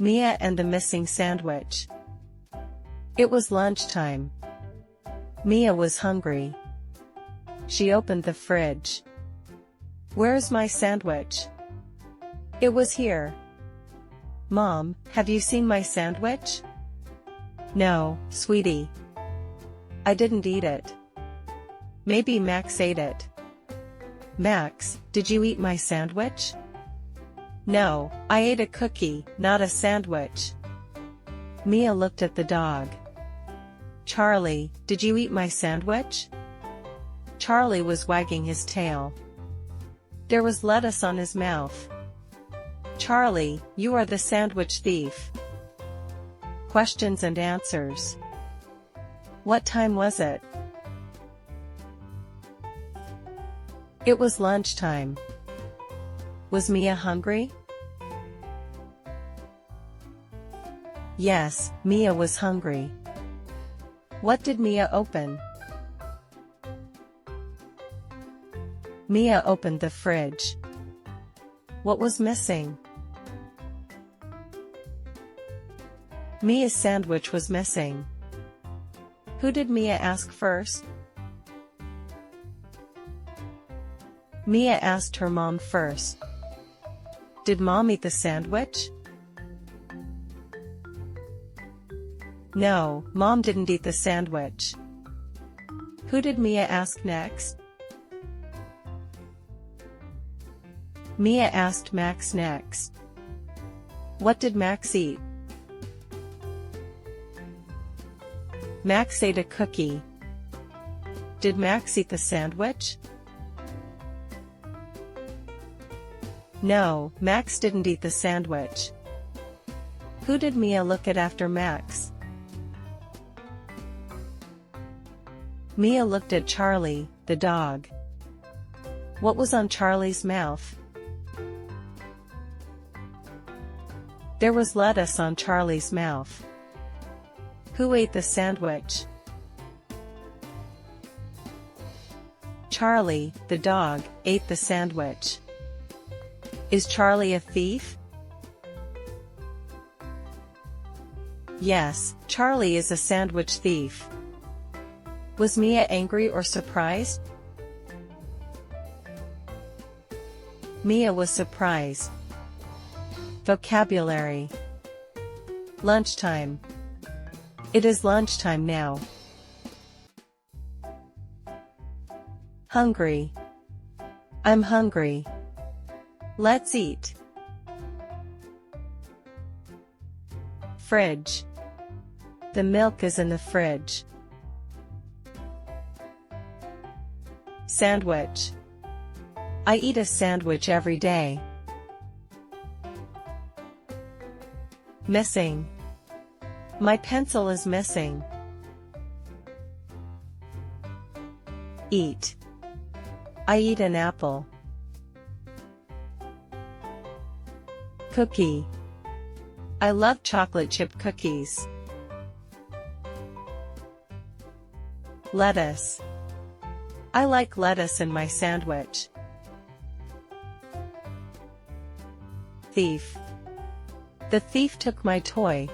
Mia and the missing sandwich. It was lunchtime. Mia was hungry. She opened the fridge. Where's my sandwich? It was here. Mom, have you seen my sandwich? No, sweetie. I didn't eat it. Maybe Max ate it. Max, did you eat my sandwich? No, I ate a cookie, not a sandwich. Mia looked at the dog. Charlie, did you eat my sandwich? Charlie was wagging his tail. There was lettuce on his mouth. Charlie, you are the sandwich thief. Questions and answers. What time was it? It was lunchtime. Was Mia hungry? Yes, Mia was hungry. What did Mia open? Mia opened the fridge. What was missing? Mia's sandwich was missing. Who did Mia ask first? Mia asked her mom first. Did Mom eat the sandwich? No, Mom didn't eat the sandwich. Who did Mia ask next? Mia asked Max next. What did Max eat? Max ate a cookie. Did Max eat the sandwich? No, Max didn't eat the sandwich. Who did Mia look at after Max? Mia looked at Charlie, the dog. What was on Charlie's mouth? There was lettuce on Charlie's mouth. Who ate the sandwich? Charlie, the dog, ate the sandwich. Is Charlie a thief? Yes, Charlie is a sandwich thief. Was Mia angry or surprised? Mia was surprised. Vocabulary. Lunchtime. It is lunchtime now. Hungry. I'm hungry. Let's eat. Fridge. The milk is in the fridge. Sandwich. I eat a sandwich every day. Missing. My pencil is missing. Eat. I eat an apple. Cookie. I love chocolate chip cookies. Lettuce. I like lettuce in my sandwich. Thief. The thief took my toy.